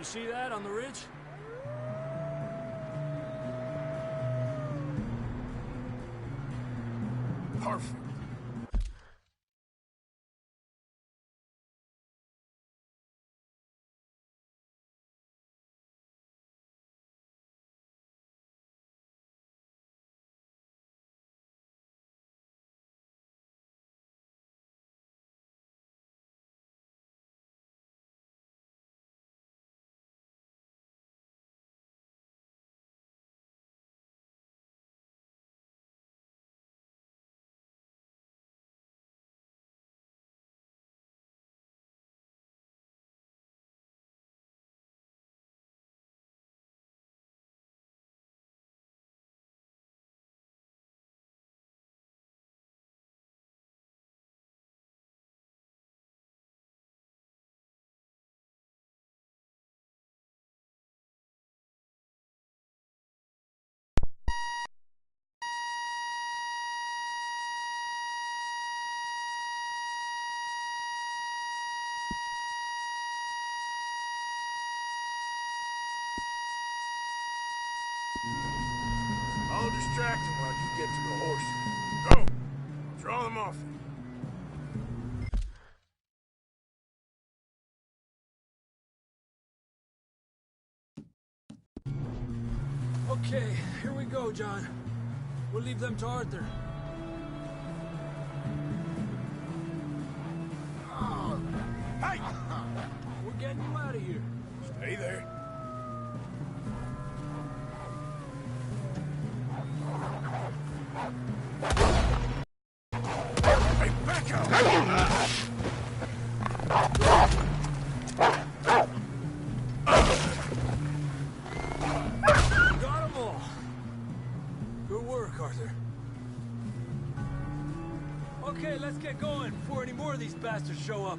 You see that on the ridge? Perfect. I'll distract him while you get to the horses. Go! Draw them off. Okay, here we go, John. We'll leave them to Arthur. Hey! We're getting you out of here. Stay there. Hey, back up! Got them all. Good work, Arthur. Okay, let's get going before any more of these bastards show up.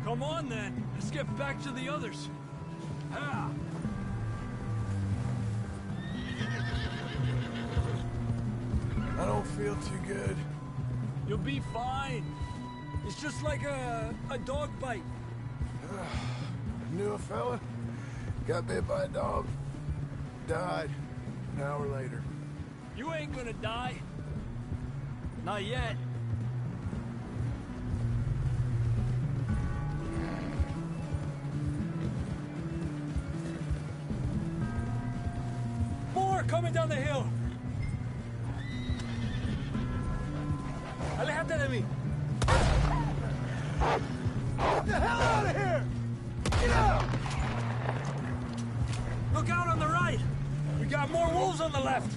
Come on, then. Let's get back to the others. Ah. I don't feel too good. You'll be fine. It's just like a dog bite. Knew a fella, got bit by a dog, died an hour later. You ain't gonna die. Not yet. More coming down the hill. Alejate de mí. Get the hell out of here! Get out! Look out on the right. We got more wolves on the left.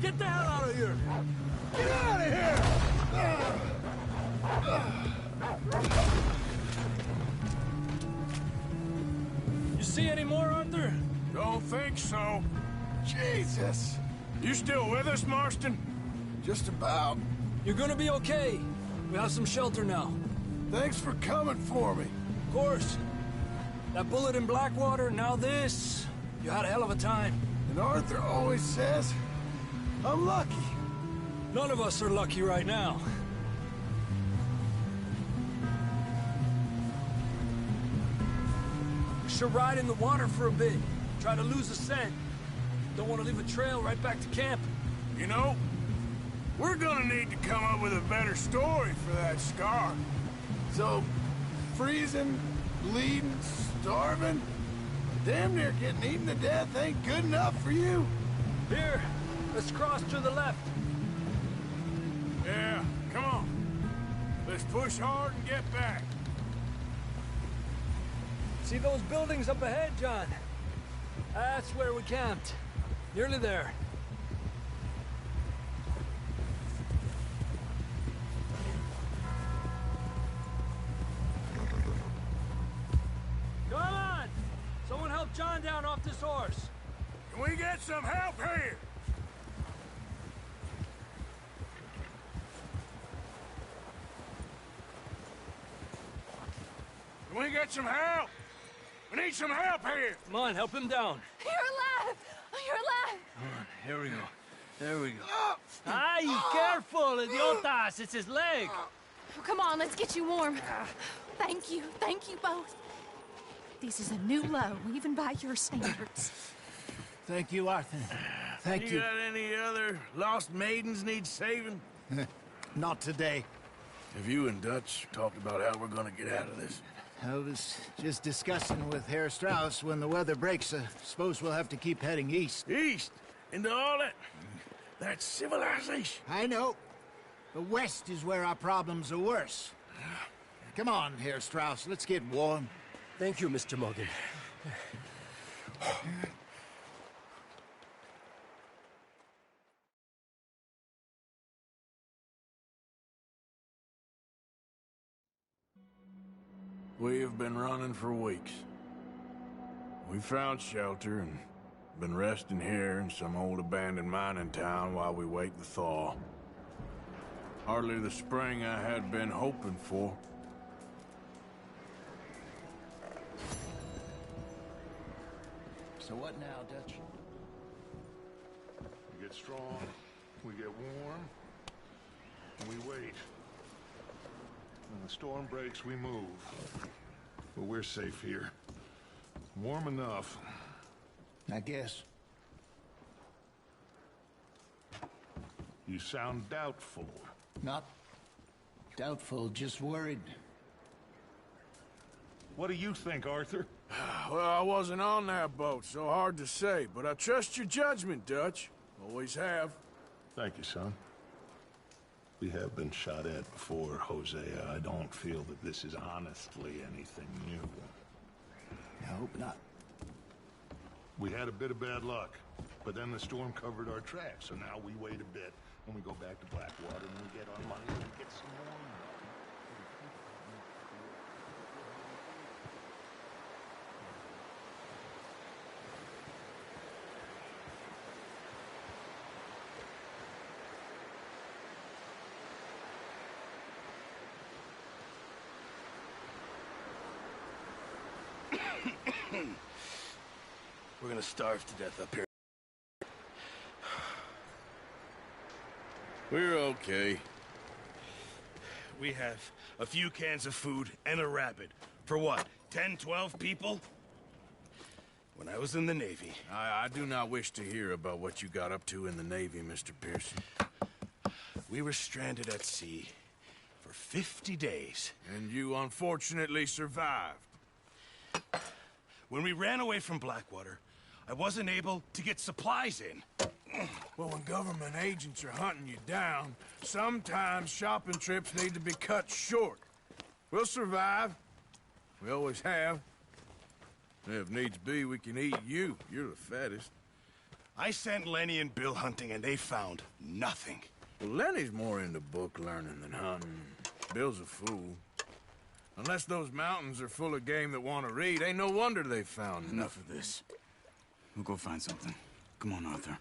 Get the hell out of here. Get out of here! You see any more, Arthur? Don't think so. Jesus! You still with us, Marston? Just about. You're gonna be okay. We have some shelter now. Thanks for coming for me. Of course. That bullet in Blackwater, now this. You had a hell of a time. And Arthur always says, I'm lucky. None of us are lucky right now. We should ride in the water for a bit. Try to lose the scent. Don't want to leave a trail right back to camp. You know, we're gonna need to come up with a better story for that scar. So, freezing, bleeding, starving, damn near getting eaten to death ain't good enough for you? Here, let's cross to the left. Yeah, come on. Let's push hard and get back. See those buildings up ahead, John? That's where we camped. Nearly there. Come on! Someone help John down off this horse. Can we get some help here? Come we get some help? We need some help here! Come on, help him down. You're alive! You're alive! Come on, here we go. There we go. Ay, careful, idiotas! It's his leg! Oh, come on, let's get you warm. Thank you both. This is a new low, even by your standards. Thank you, Arthur. Thank you. You got any other lost maidens need saving? Not today. Have you and Dutch talked about how we're gonna get out of this? I was just discussing with Herr Strauss when the weather breaks. I suppose we'll have to keep heading east. East? Into all that civilization? I know. But west is where our problems are worse. Come on, Herr Strauss. Let's get warm. Thank you, Mr. Morgan. We have been running for weeks. We found shelter and been resting here in some old abandoned mining town while we wait the thaw. Hardly the spring I had been hoping for. So what now, Dutch? We get strong, we get warm, and we wait. When the storm breaks, we move. But we're safe here. Warm enough. I guess. You sound doubtful. Not doubtful, just worried. What do you think, Arthur? Well, I wasn't on that boat, so hard to say, but I trust your judgment, Dutch. Always have. Thank you, son. We have been shot at before, Hosea. I don't feel that this is honestly anything new. I hope not. We had a bit of bad luck, but then the storm covered our tracks, so now we wait a bit when we go back to Blackwater and we get our money and we get some more. We're gonna starve to death up here. We're okay. We have a few cans of food and a rabbit. For what, 10, 12 people? When I was in the Navy... I do not wish to hear about what you got up to in the Navy, Mr. Pearson. We were stranded at sea for 50 days. And you unfortunately survived. When we ran away from Blackwater, I wasn't able to get supplies in. Well, when government agents are hunting you down, sometimes shopping trips need to be cut short. We'll survive. We always have. If needs be, we can eat you. You're the fattest. I sent Lenny and Bill hunting, and they found nothing. Well, Lenny's more into book learning than hunting. Bill's a fool. Unless those mountains are full of game that want to read, ain't no wonder they found Enough of this. We'll go find something. Come on, Arthur.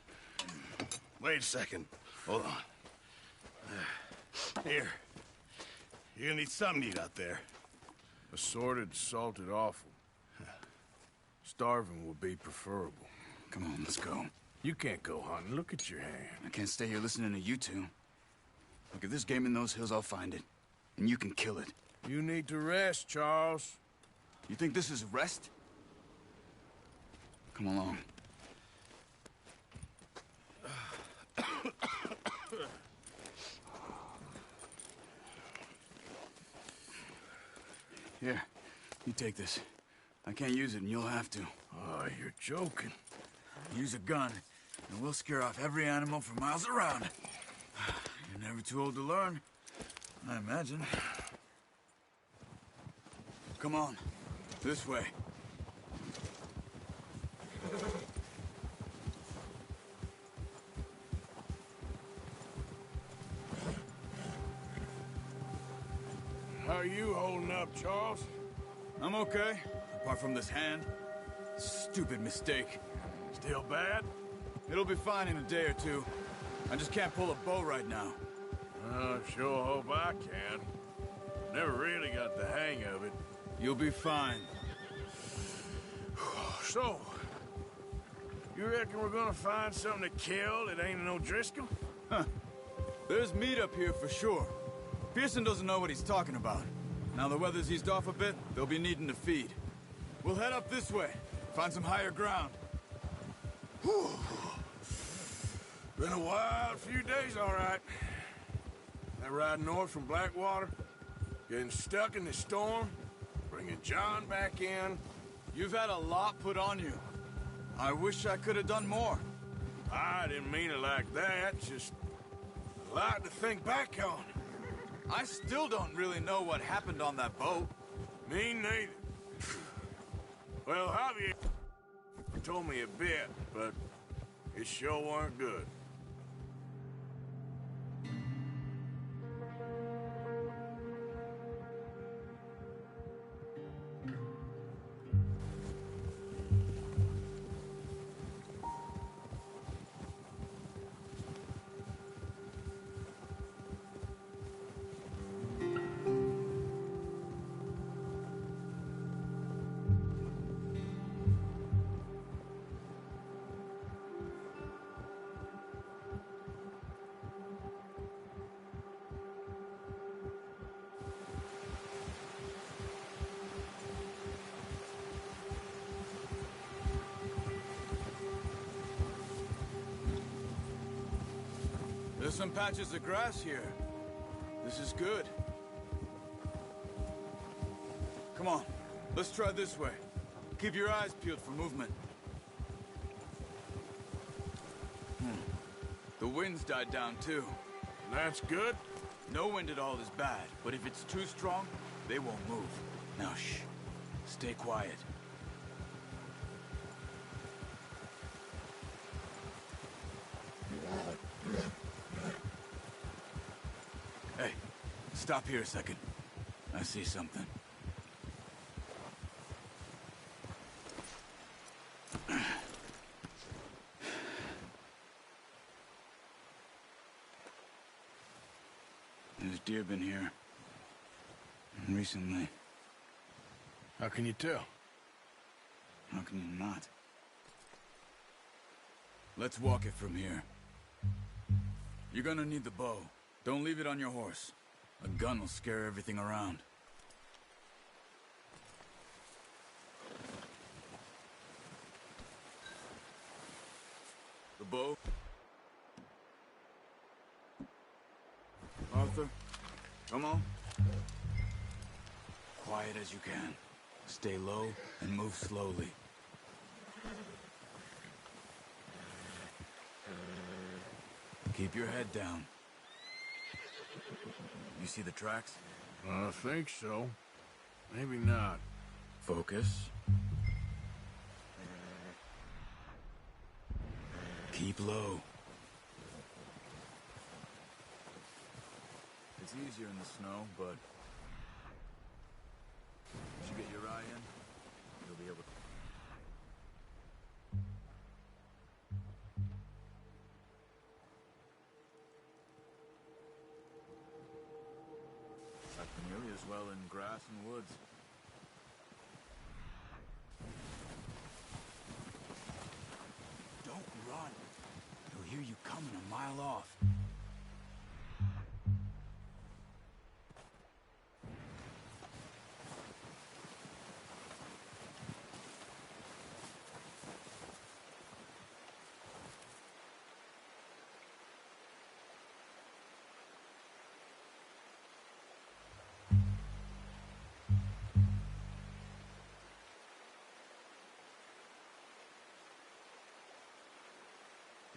Wait a second. Hold on. Here. You're gonna need something to eat out there. Assorted, salted offal. Starving would be preferable. Come on, let's go. You can't go hunting. Look at your hand. I can't stay here listening to you two. Look, if there's game in those hills, I'll find it. And you can kill it. You need to rest, Charles. You think this is rest? Come along. Here, you take this. I can't use it, and you'll have to. Oh, you're joking. Use a gun, and we'll scare off every animal for miles around. You're never too old to learn, I imagine. Come on, this way. How are you holding up, Charles? I'm okay, apart from this hand. Stupid mistake. Still bad? It'll be fine in a day or two. I just can't pull a bow right now. I sure hope I can. Never really got the hang of it. You'll be fine. So, you reckon we're gonna find something to kill that ain't no Driscoll? Huh. There's meat up here for sure. Pearson doesn't know what he's talking about. Now the weather's eased off a bit, they'll be needing to feed. We'll head up this way, find some higher ground. Whew. Been a wild few days, all right. That ride north from Blackwater, getting stuck in the storm, bringing John back in. You've had a lot put on you. I wish I could have done more. I didn't mean it like that, just a lot to think back on. I still don't really know what happened on that boat. Me neither. Well, Javier told me a bit, but it sure weren't good. There's some patches of grass here. This is good. Come on, let's try this way. Keep your eyes peeled for movement. The wind's died down too. That's good. No wind at all is bad, but if it's too strong, they won't move. Now shh, stay quiet. Hey, stop here a second. I see something. There's deer been here. Recently. How can you tell? How can you not? Let's walk it from here. You're gonna need the bow. Don't leave it on your horse. A gun will scare everything around. The bow. Arthur, come on. Quiet as you can. Stay low and move slowly. Keep your head down. You see the tracks? I think so. Maybe not. Focus. Keep low. It's easier in the snow, but once you get your eye in, you'll be able to. Not nearly as well in grass and woods. Don't run. He'll hear you coming a mile off.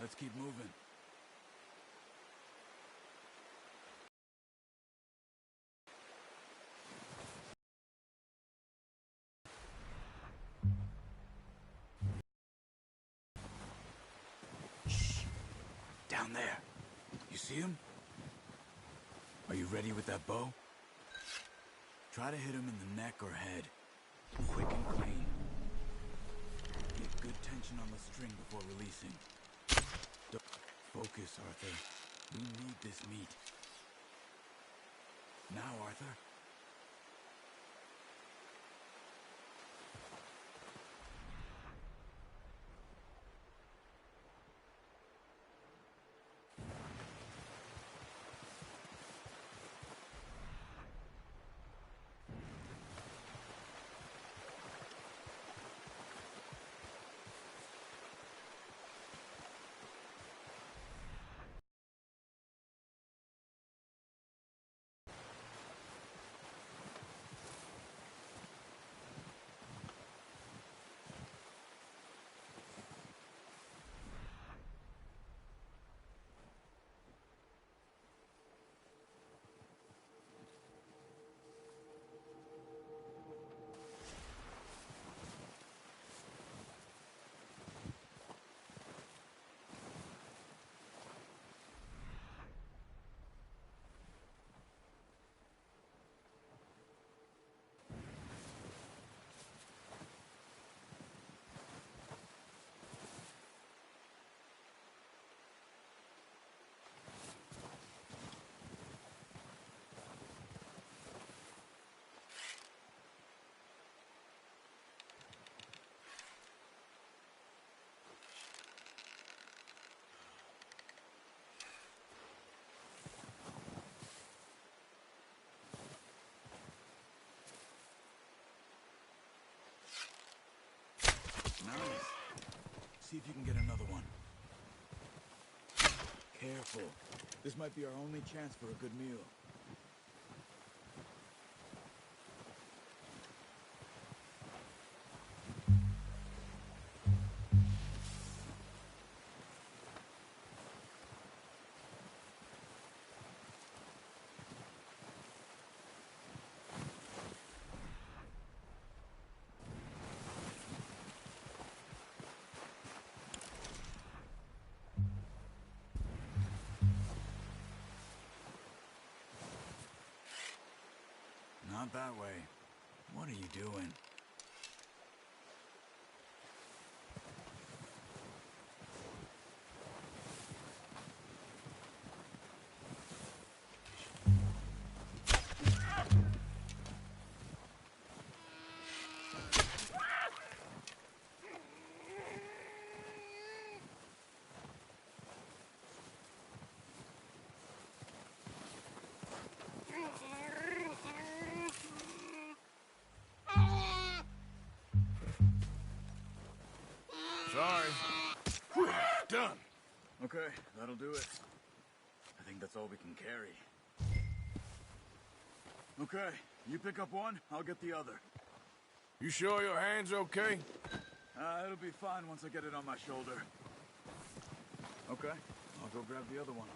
Let's keep moving. Shh. Down there. You see him? Are you ready with that bow? Try to hit him in the neck or head. Quick and clean. Get good tension on the string before releasing. Focus, Arthur. We need this meat. Now, Arthur. See if you can get another one. Careful. This might be our only chance for a good meal. Not that way. What are you doing? Sorry. Whew, done. Okay, that'll do it. I think that's all we can carry. Okay, you pick up one, I'll get the other. You sure your hand's okay? It'll be fine once I get it on my shoulder. Okay, I'll go grab the other one.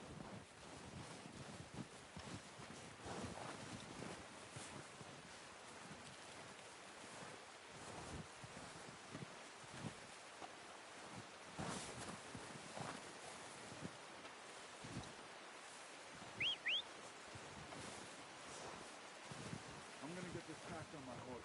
I'm gonna get this packed on my horse.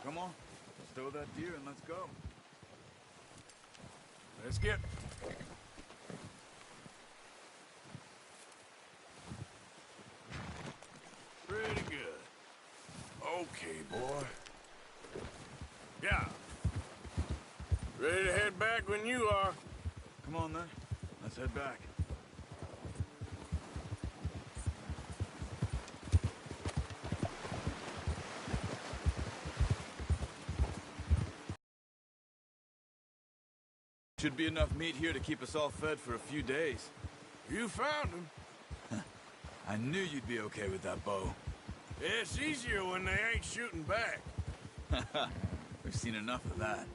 Come on, stow that deer and let's go. Let's get... Pretty good. Okay, boy. Yeah. Ready to head back when you are. Come on then, let's head back. Should be enough meat here to keep us all fed for a few days. You found him. I knew you'd be okay with that bow. It's easier when they ain't shooting back. We've seen enough of that.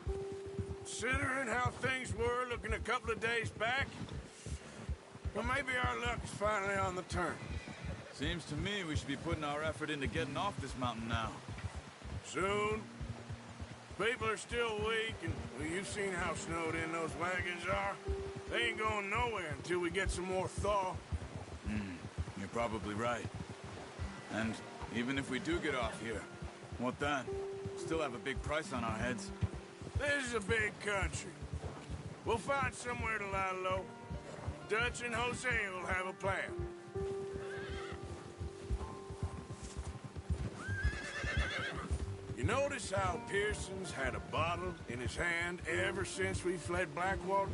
Considering how things were looking a couple of days back, well, maybe our luck's finally on the turn. Seems to me we should be putting our effort into getting off this mountain now. Soon. People are still weak, and well, you've seen how snowed in those wagons are. They ain't going nowhere until we get some more thaw. You're probably right. And even if we do get off here, what then? Still have a big price on our heads. This is a big country. We'll find somewhere to lie low. Dutch and Jose will have a plan. You notice how Pearson's had a bottle in his hand ever since we fled Blackwater?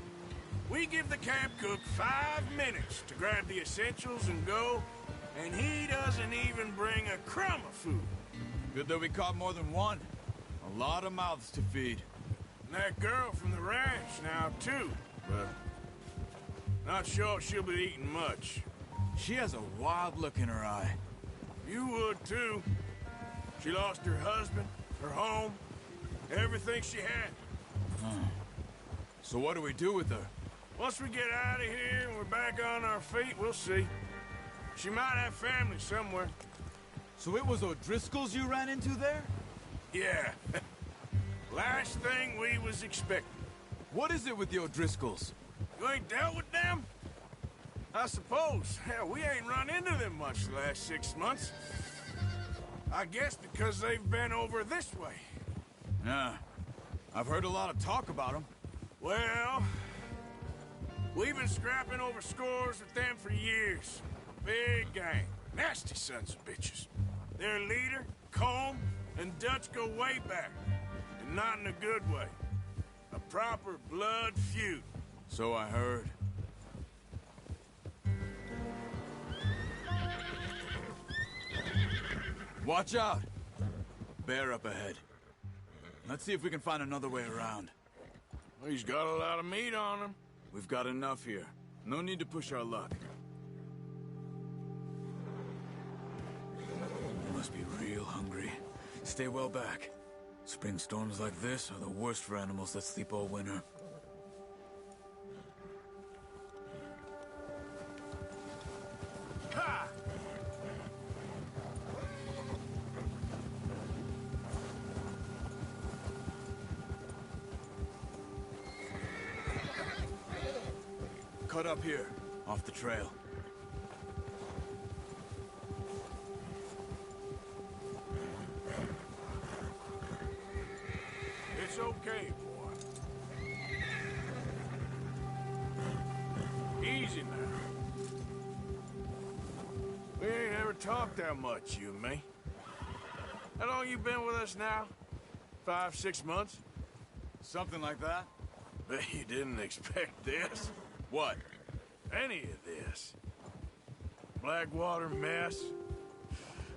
We give the camp cook 5 minutes to grab the essentials and go, and he doesn't even bring a crumb of food. Good that we caught more than one. A lot of mouths to feed. And that girl from the ranch now, too, but not sure she'll be eating much. She has a wild look in her eye. You would, too. She lost her husband, her home, everything she had. So what do we do with her? Once we get out of here and we're back on our feet, we'll see. She might have family somewhere. So it was O'Driscoll's you ran into there? Yeah. Last thing we was expecting. What is it with the O'Driscolls? You ain't dealt with them? I suppose. Hell, we ain't run into them much the last 6 months. I guess because they've been over this way. Yeah. I've heard a lot of talk about them. Well, we've been scrapping over scores with them for years. Big gang. Nasty sons of bitches. Their leader, Colm, and Dutch go way back. And not in a good way. A proper blood feud. So I heard. Watch out! Bear up ahead. Let's see if we can find another way around. Well, he's got a lot of meat on him. We've got enough here. No need to push our luck. You must be real hungry. Stay well back. Spring storms like this are the worst for animals that sleep all winter. Ha! Cut up here, off the trail. It's okay, boy. Easy now. We ain't ever talked that much, you and me. How long you been with us now? 5, 6 months? Something like that? Bet you didn't expect this. What? Any of this. Blackwater mess.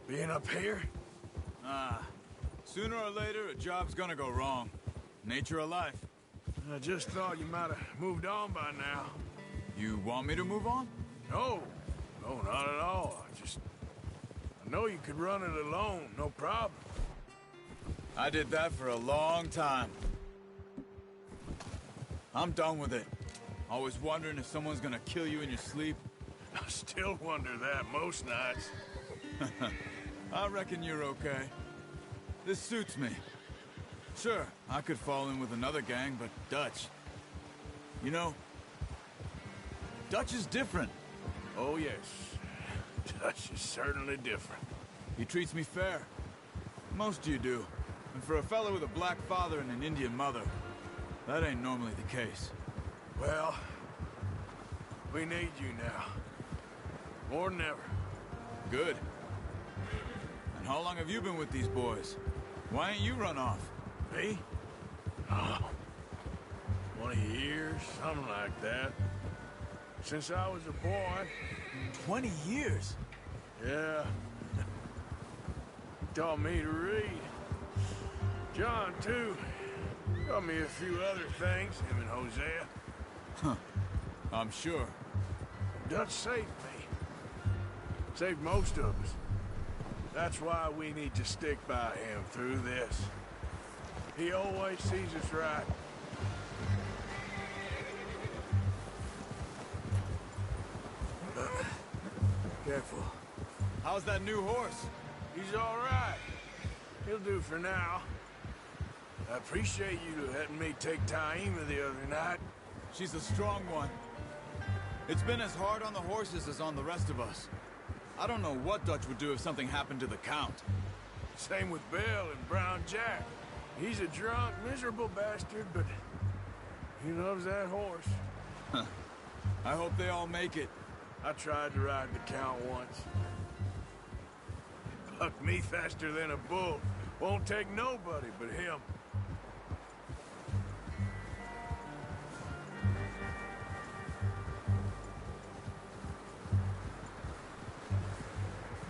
Being up here. Sooner or later, a job's gonna go wrong. Nature of life. I just thought you might have moved on by now. You want me to move on? No. No, not at all. I know you could run it alone, no problem. I did that for a long time. I'm done with it. Always wondering if someone's gonna kill you in your sleep. I still wonder that most nights. I reckon you're okay. This suits me. Sure, I could fall in with another gang, but Dutch... You know, Dutch is different. Oh, yes. Dutch is certainly different. He treats me fair. Most of you do. And for a fellow with a black father and an Indian mother, that ain't normally the case. Well, we need you now. More than ever. Good. And how long have you been with these boys? Why ain't you run off? Me? Oh, 20 years, something like that. Since I was a boy. 20 years? Yeah. Taught me to read. John, too. Taught me a few other things, him and Hosea. Huh. I'm sure. Dutch saved me. Saved most of us. That's why we need to stick by him through this. He always sees us right. Careful. How's that new horse? He's all right. He'll do for now. I appreciate you letting me take Taima the other night. She's a strong one. It's been as hard on the horses as on the rest of us. I don't know what Dutch would do if something happened to the Count. Same with Bill and Brown Jack. He's a drunk, miserable bastard, but he loves that horse. I hope they all make it. I tried to ride the Count once. Bucked me faster than a bull. Won't take nobody but him.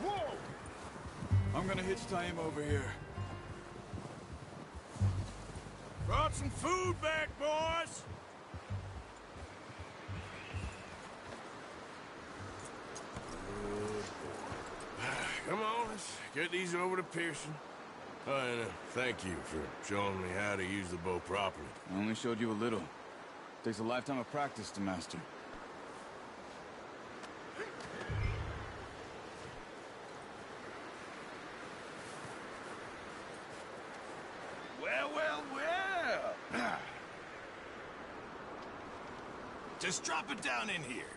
Whoa! I'm gonna hitch Taima over here. Brought some food back, boys! Come on, let's get these over to Pearson. Oh, and thank you for showing me how to use the bow properly. I only showed you a little. Takes a lifetime of practice to master. Well, well, well. Just drop it down in here.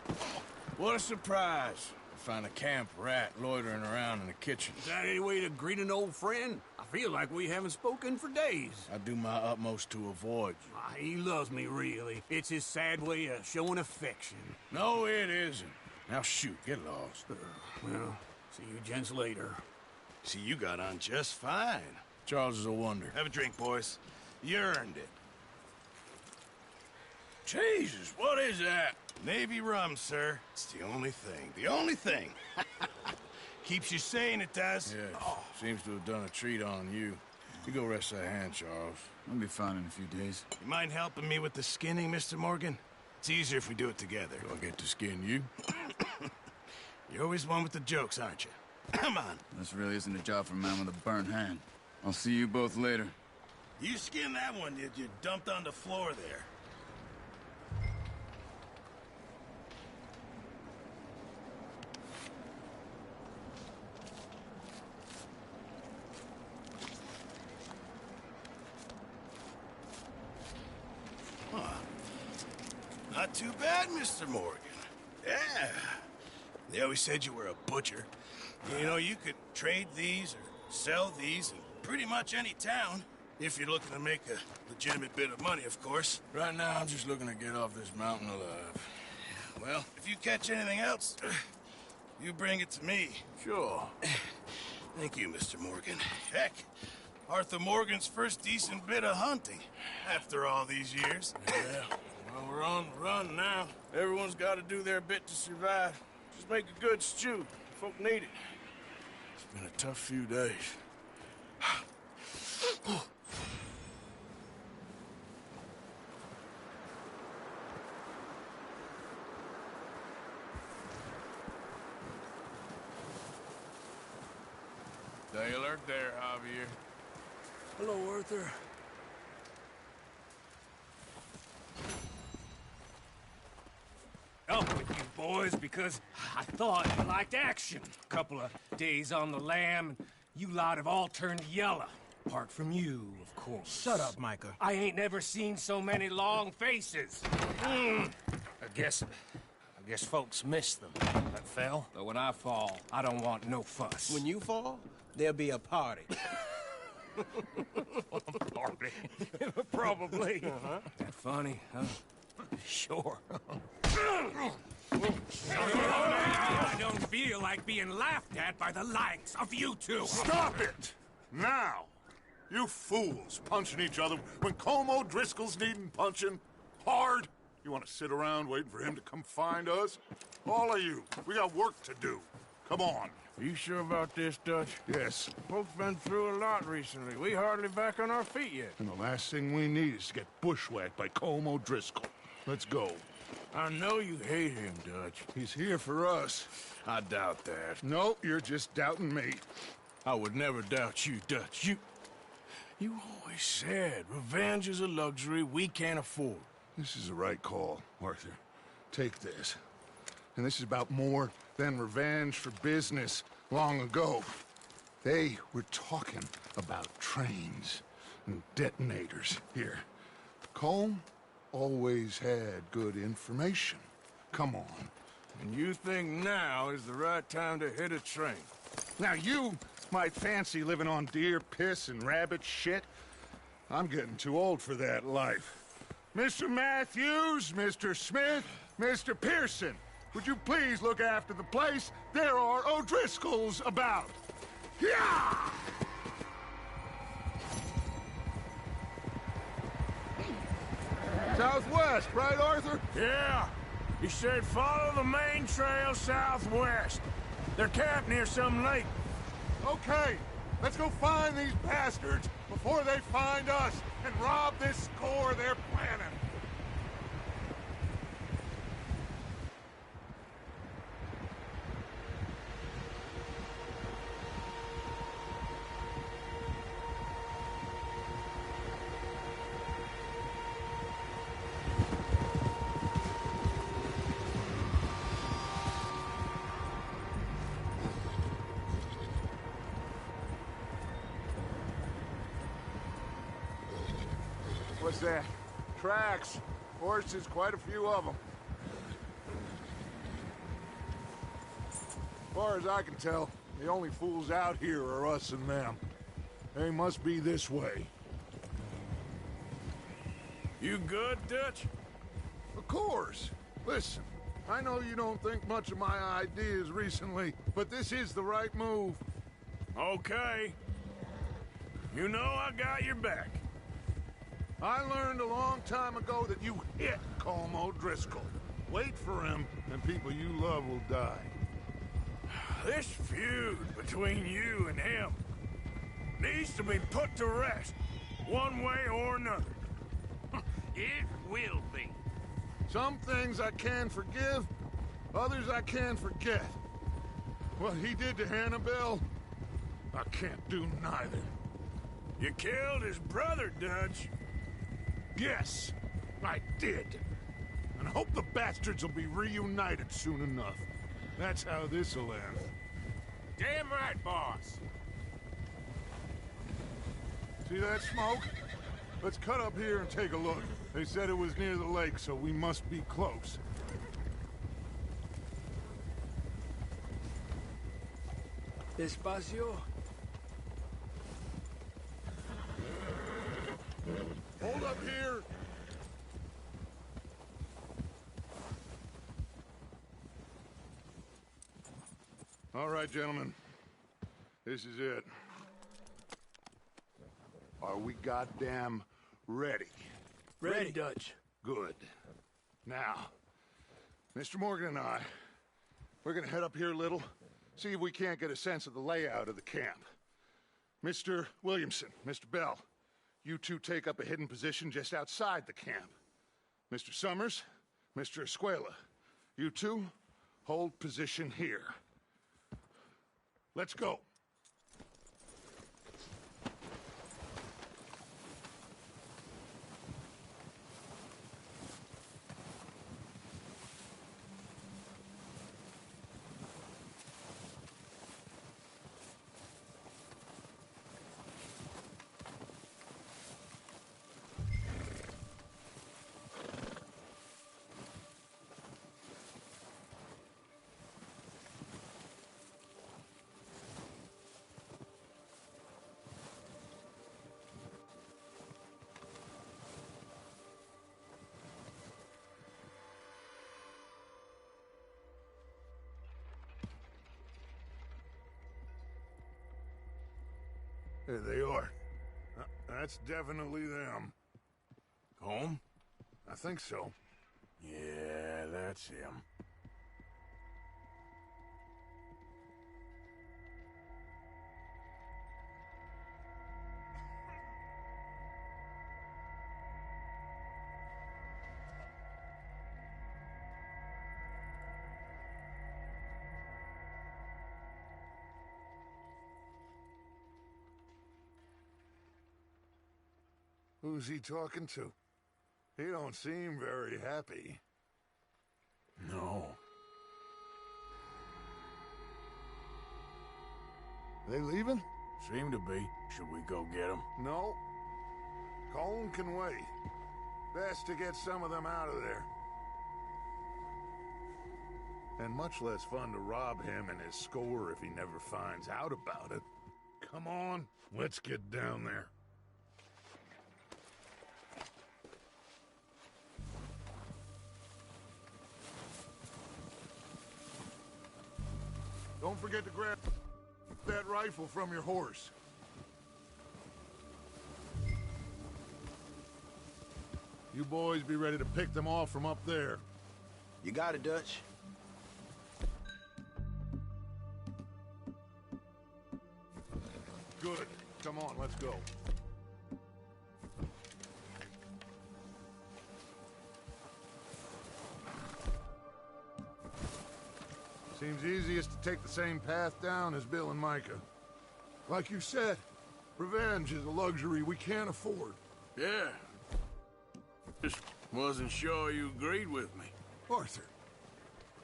What a surprise. Find a camp rat loitering around in the kitchen. Is that any way to greet an old friend? I feel like we haven't spoken for days. I do my utmost to avoid you. He loves me, really. It's his sad way of showing affection. No, it isn't. Now shoot, get lost. Well, See you gents later. See, you got on just fine. Charles is a wonder. Have a drink, boys. You earned it. Jesus, what is that? Navy rum, sir. It's the only thing. The only thing. Keeps you sane, it does. Yeah, seems to have done a treat on you. You go rest that hand, Charles. I'll be fine in a few days. You mind helping me with the skinning, Mr. Morgan? It's easier if we do it together. Do I get to skin you? You're always one with the jokes, aren't you? Come on. This really isn't a job for a man with a burnt hand. I'll see you both later. You skinned that one that you dumped on the floor there. Not too bad, Mr. Morgan. Yeah. They always said you were a butcher. You know, you could trade these or sell these in pretty much any town. If you're looking to make a legitimate bit of money, of course. Right now, I'm just looking to get off this mountain alive. Well, if you catch anything else, you bring it to me. Sure. Thank you, Mr. Morgan. Heck, Arthur Morgan's first decent bit of hunting after all these years. Yeah. Well, we're on the run now. Everyone's got to do their bit to survive. Just make a good stew. Folk need it. It's been a tough few days. Stay alert there, Javier. Hello, Arthur. Up with you boys because I thought you liked action. A couple of days on the lam, and you lot have all turned yellow. Apart from you, of course. Shut up, Micah. I ain't never seen so many long faces. I guess folks miss them. That fell. But when I fall, I don't want no fuss. When you fall, there'll be a party. Party? Probably. That funny, huh? Sure. I don't feel like being laughed at by the likes of you two. Stop it! Now! You fools punching each other when Colm O'Driscoll's needing punching. Hard! You want to sit around waiting for him to come find us? All of you, we got work to do. Come on. Are you sure about this, Dutch? Yes. Folks been through a lot recently. We hardly back on our feet yet. And the last thing we need is to get bushwhacked by Colm O'Driscoll. Let's go. I know you hate him, Dutch. He's here for us. I doubt that. No, you're just doubting me. I would never doubt you, Dutch. You always said revenge is a luxury we can't afford. This is the right call, Arthur. Take this. And this is about more than revenge for business long ago. They were talking about trains and detonators here. Colm always had good information. Come on. And you think now is the right time to hit a train? Now you might fancy living on deer piss and rabbit shit. I'm getting too old for that life. Mr. Matthews, Mr. Smith, Mr. Pearson, would you please look after the place? There are O'Driscolls about. Yeah! Southwest, right, Arthur? Yeah. He said follow the main trail southwest. They're camped near some lake. Okay, let's go find these bastards before they find us and rob this score they're planning. What's that? Tracks. Horses, quite a few of them. As far as I can tell, the only fools out here are us and them. They must be this way. You good, Dutch? Of course. Listen, I know you don't think much of my ideas recently, but this is the right move. Okay. You know I got your back. I learned a long time ago that you hit Colm O'Driscoll. Wait for him, and people you love will die. This feud between you and him needs to be put to rest, one way or another. It will be. Some things I can forgive, others I can forget. What he did to Annabelle, I can't do neither. You killed his brother, Dutch. Yes, I did. And I hope the bastards will be reunited soon enough. That's how this'll end. Damn right, boss. See that smoke? Let's cut up here and take a look. They said it was near the lake, so we must be close. Despacio. Hold up here! All right, gentlemen. This is it. Are we goddamn ready? Ready, Dutch. Good. Now, Mr. Morgan and I, we're gonna head up here a little, see if we can't get a sense of the layout of the camp. Mr. Williamson, Mr. Bell, you two take up a hidden position just outside the camp. Mr. Summers, Mr. Escuela, you two hold position here. Let's go. There they are. That's definitely them. Home? I think so. Yeah, that's him. Who's he talking to? He don't seem very happy. No. They leaving? Seem to be. Should we go get them? No. Colm can wait. Best to get some of them out of there. And much less fun to rob him and his score if he never finds out about it. Come on, let's get down there. Don't forget to grab that rifle from your horse. You boys be ready to pick them off from up there. You got it, Dutch. Good. Come on, let's go. Seems easiest to take the same path down as Bill and Micah. Like you said, revenge is a luxury we can't afford. Yeah. Just wasn't sure you agreed with me. Arthur.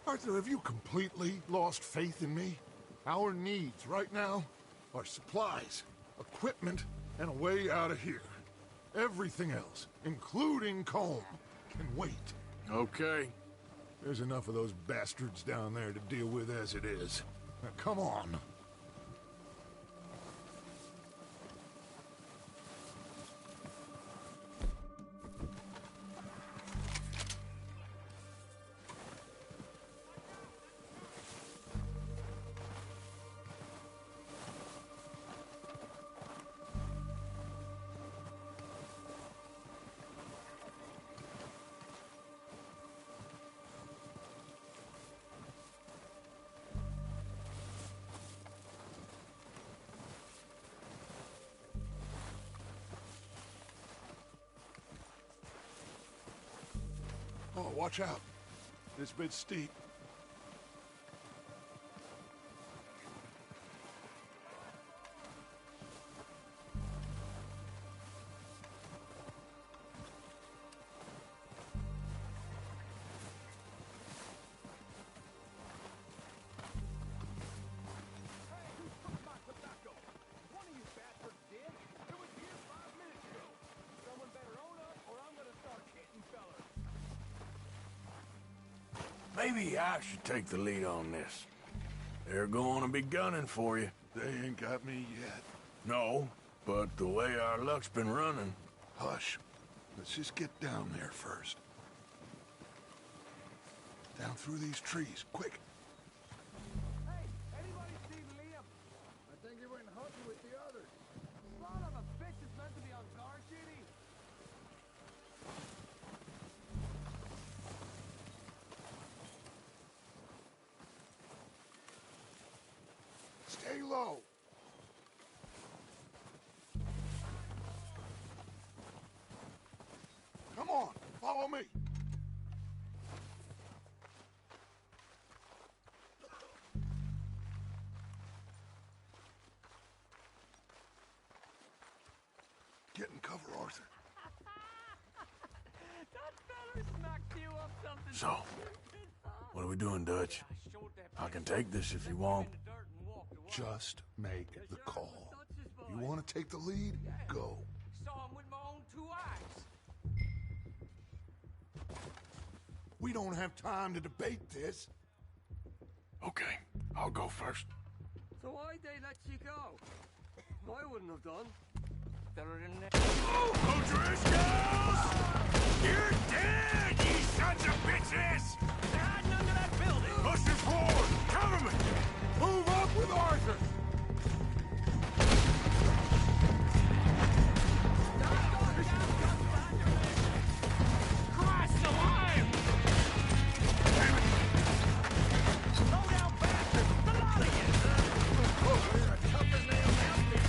Arthur, have you completely lost faith in me? Our needs right now are supplies, equipment, and a way out of here. Everything else, including Colm, can wait. Okay. There's enough of those bastards down there to deal with as it is. Now, come on. watch out. This bit's steep. Maybe I should take the lead on this. They're going to be gunning for you. They ain't got me yet. No, but the way our luck's been running... Hush. Let's just get down there first. Down through these trees, quick. Hey, anybody seen Liam? I think he went hunting with the others. Son of a bitch is meant to be on guard duty. Stay low. Come on, follow me. Get in cover, Arthur. That feller smacked you up something. So, what are we doing, Dutch? I can take this if you want. Just make the call. You want to take the lead? Go. Saw him with my own 2 eyes. We don't have time to debate this. Okay, I'll go first. So why'd they let you go? I wouldn't have done. Better than that. O'Driscolls! You're dead, you sons of bitches! They're hiding under that building. Push it forward! Cover me! Move up with Arthur! Christ alive! Damn it! Slow down, bastard! The lot of you! You're a tough as nails outfit.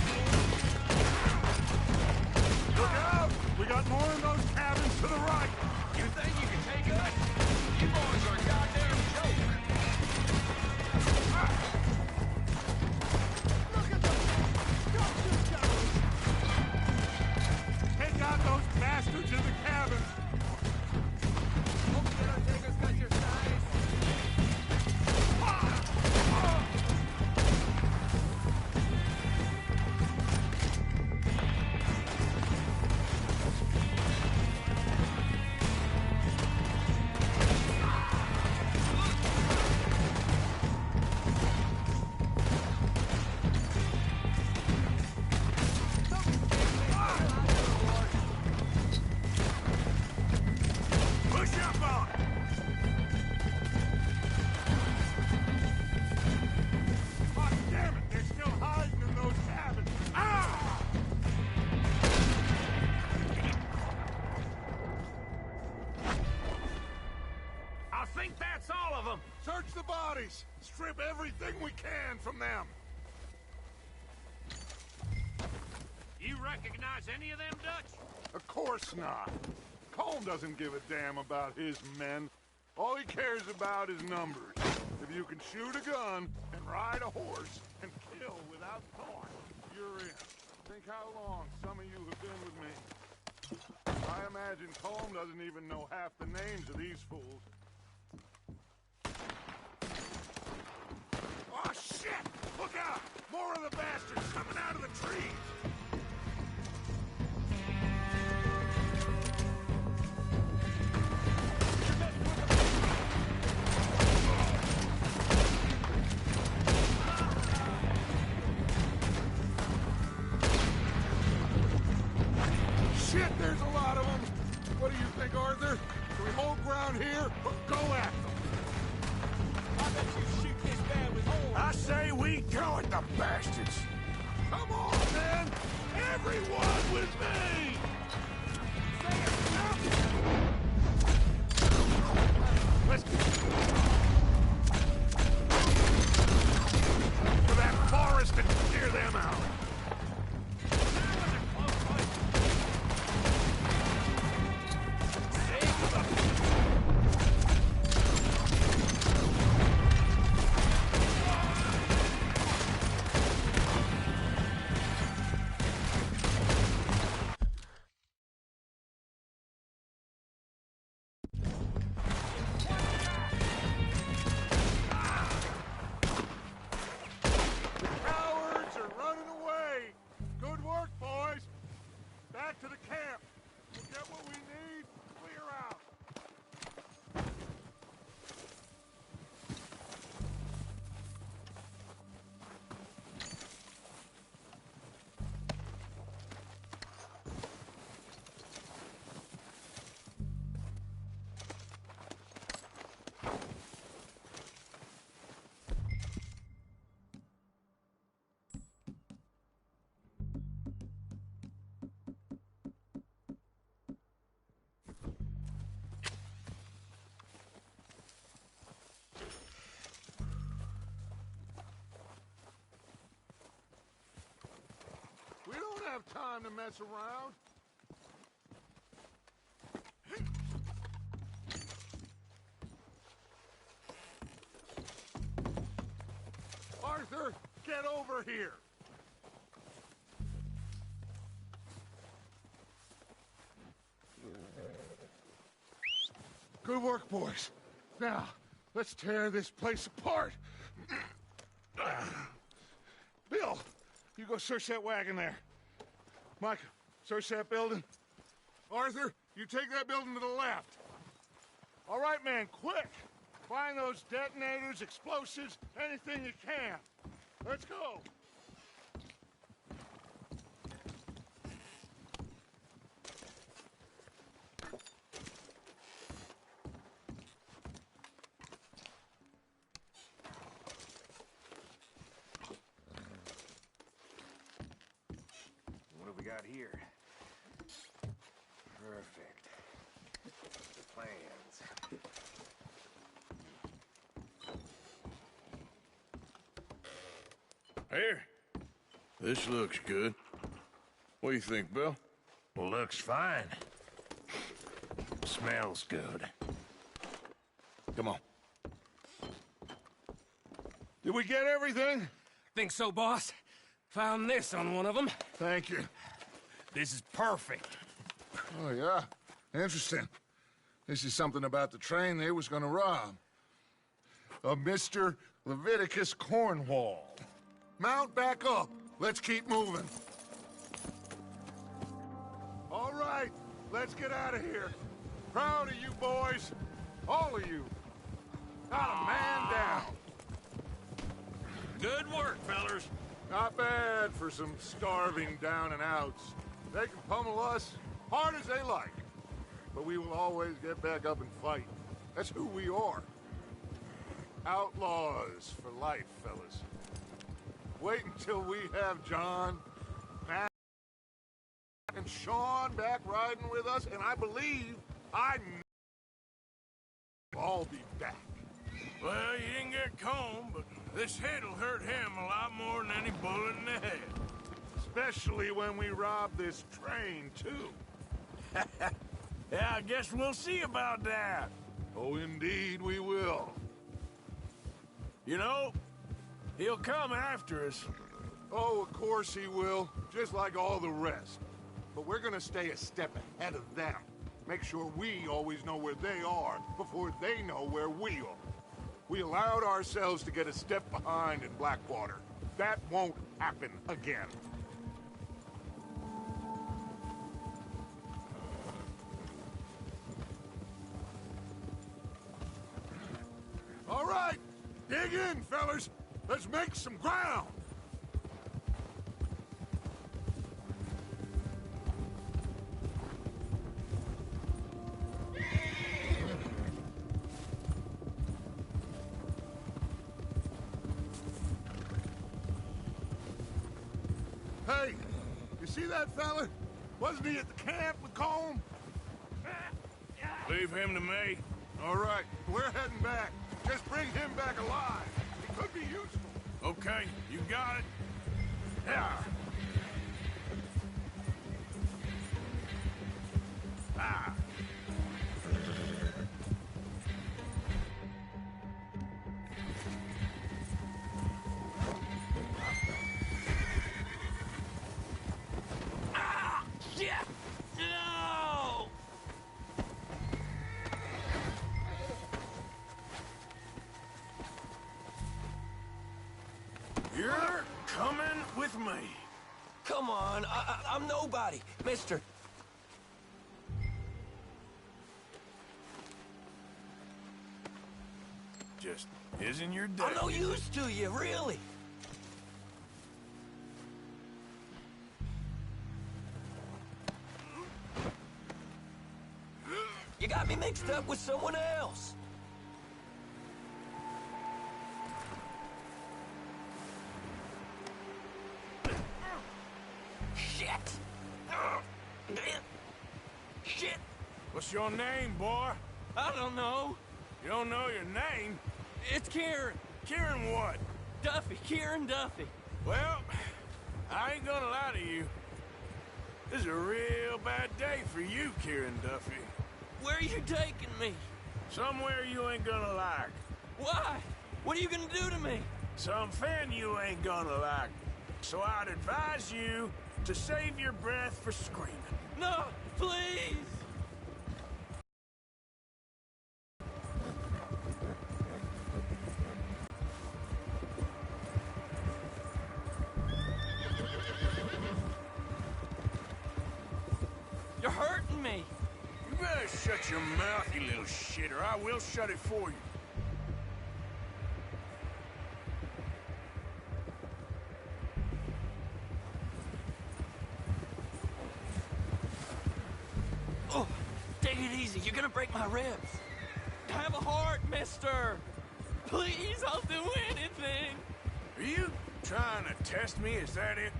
Look out! We got more in those cabins to the right! You think you can take us? You boys are a goddamn joke. Look at them! Don't shoot guys! Take out those bastards in the cabins! Hope the Undertaker's got your size. Push up on it! Oh, damn it! They're still hiding in those cabins! Ah! I think that's all of them. Search the bodies. Strip everything we can from them. You recognize any of them, Dutch? Of course not. Colm doesn't give a damn about his men. All he cares about is numbers. If you can shoot a gun and ride a horse and kill without thought, you're in. Think how long some of you have been with me. I imagine Colm doesn't even know half the names of these fools. Oh, shit! Look out! More of the bastards coming out of the trees! Shit, there's a lot of them! What do you think, Arthur? Can we hold ground here or go at them? I bet you shoot this man with horns. I say we go at the bastards! Come on, man! Everyone with me! Let's for that forest and clear them out! to the camp. We'll get what we need, clear out. We don't have time to mess around. Arthur, get over here. Good work, boys. Now, let's tear this place apart. Bill, you go search that wagon there. Mike, search that building. Arthur, you take that building to the left. All right, man, quick. Find those detonators, explosives, anything you can. Let's go. What have we got here? Perfect. The plans. Here. This looks good. What do you think, Bill? Looks fine. Smells good. Come on. Did we get everything? Think so, boss? Found this on one of them. Thank you. This is perfect. Oh, yeah? Interesting. This is something about the train they was gonna rob. A Mr. Leviticus Cornwall. Mount back up. Let's keep moving. All right, let's get out of here. Proud of you boys. All of you. Not a man down. Good work, fellers. Not bad for some starving down and outs. They can pummel us hard as they like. But we will always get back up and fight. That's who we are. Outlaws for life, fellas. Wait until we have John, Matt, and Sean back riding with us, and I believe we'll all be back. Well, you didn't get Combe, but this hit'll hurt him a lot more than any bullet in the head. Especially when we rob this train, too. Yeah, I guess we'll see about that. Oh, indeed we will. You know, he'll come after us. Oh, of course he will, just like all the rest. But we're gonna stay a step ahead of them. Make sure we always know where they are before they know where we are. We allowed ourselves to get a step behind in Blackwater. That won't happen again. All right, dig in, fellas. Let's make some ground. Hey, you see that fella? Wasn't he at the camp with Combe? Leave him to me. All right, we're heading back. Just bring him back alive. He could be useful. Okay, you got it. Yeah. Ah. Shit! No! You're coming with me. Come on, I'm nobody. Mister, Just isn't your day. I'm no use to you, really. You got me mixed up with someone else. Shit. Shit. What's your name, boy? I don't know. You don't know your name? It's Kieran. Kieran what? Duffy. Kieran Duffy. Well, I ain't gonna lie to you. This is a real bad day for you, Kieran Duffy. Where are you taking me? Somewhere you ain't gonna like. Why? What are you gonna do to me? Something you ain't gonna like. So I'd advise you to save your breath for screaming. No, please! You're hurting me! You better shut your mouth, you little shit, or I will shut it for you. Oh, take it easy. You're gonna break my ribs. Have a heart, mister. Please, I'll do anything. Are you trying to test me? Is that it?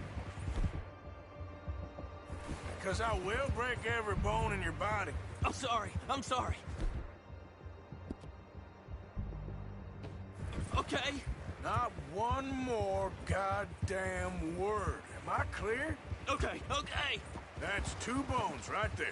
Because I will break every bone in your body. I'm sorry. I'm sorry. Okay. Not one more goddamn word. Am I clear? Okay, okay. That's 2 bones right there.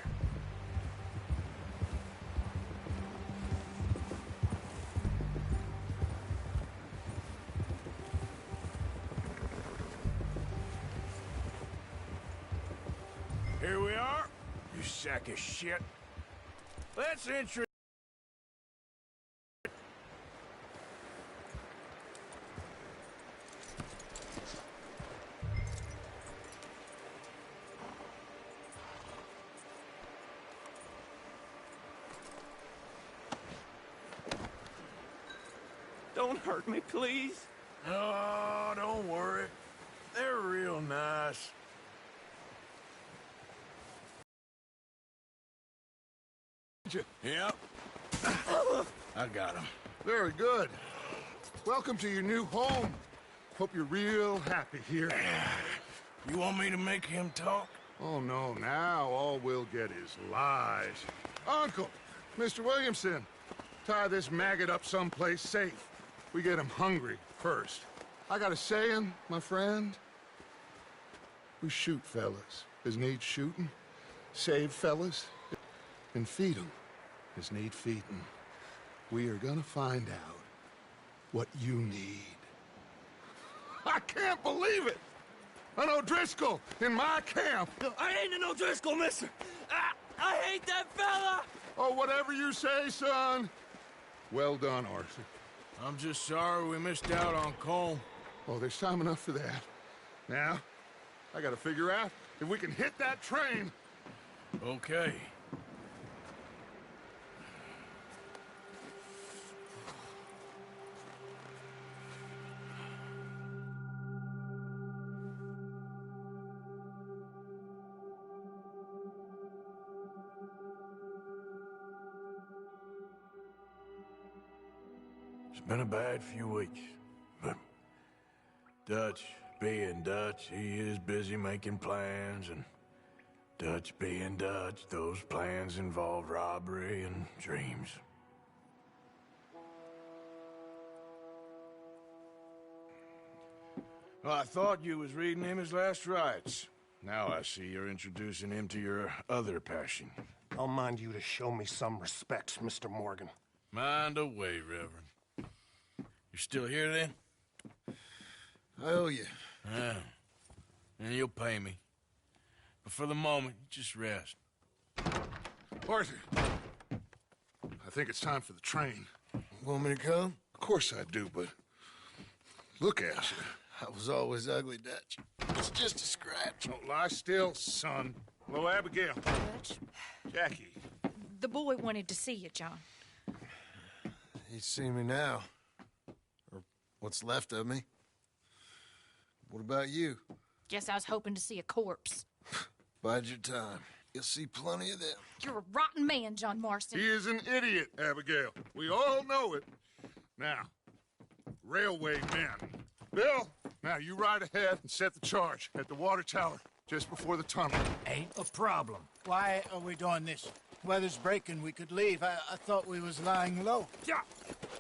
Here we are, you sack of shit. Let's introduce... Don't hurt me, please. Oh, don't worry. They're real nice. Yep. I got him. Very good. Welcome to your new home. Hope you're real happy here. You want me to make him talk? Oh, no, now all we'll get is lies. Uncle, Mr. Williamson, tie this maggot up someplace safe. We get him hungry first. I got a saying, my friend. We shoot fellas as need shooting, save fellas, and feed them as need feeding. We are gonna find out what you need. I can't believe it! An O'Driscoll in my camp! I ain't an O'Driscoll, mister! I hate that fella! Oh, whatever you say, son. Well done, Arthur. I'm just sorry we missed out on Cole. Oh, there's time enough for that. Now, I gotta figure out if we can hit that train. Okay. It's been a bad few weeks, but Dutch being Dutch, he is busy making plans, and Dutch being Dutch, those plans involve robbery and dreams. Well, I thought you was reading him his last rites. Now I see you're introducing him to your other passion. I'll mind you to show me some respect, Mr. Morgan. Mind away, Reverend. You still here, then? I owe you. Yeah. And you'll pay me. But for the moment, just rest. Arthur, I think it's time for the train. Want me to come? Of course I do, but look at you. I was always ugly, Dutch. It's just a scratch. Don't lie still, son. Hello, Abigail. Dutch, Jackie. the boy wanted to see you, John. He's seen me now. What's left of me. What about you? Guess I was hoping to see a corpse. Bide your time. You'll see plenty of them. You're a rotten man, John Marston. He is an idiot, Abigail. We all know it. Now, railway men. Bill, now you ride ahead and set the charge at the water tower just before the tunnel. Ain't a problem. Why are we doing this? Weather's breaking. We could leave. I thought we was lying low. Yeah,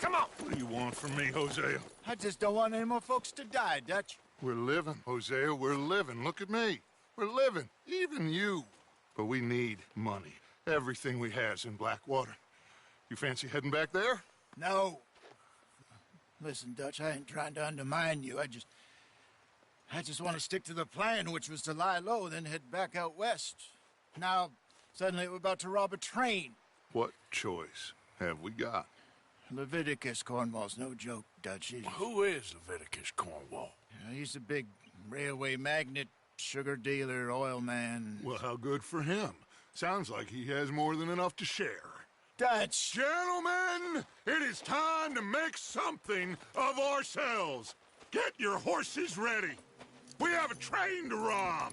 come on. What do you want from me, Hosea? I just don't want any more folks to die, Dutch. We're living, Hosea. We're living. Look at me. We're living. Even you. But we need money. Everything we has in Blackwater. You fancy heading back there? No. Listen, Dutch, I ain't trying to undermine you. I just want to stick to the plan, which was to lie low, then head back out west. Now, suddenly we're about to rob a train. What choice have we got? Leviticus Cornwall's no joke, Dutch. Who is Leviticus Cornwall? He's a big railway magnate, sugar dealer, oil man. Well, how good for him. Sounds like he has more than enough to share. Dutch! Gentlemen, it is time to make something of ourselves. Get your horses ready. We have a train to rob.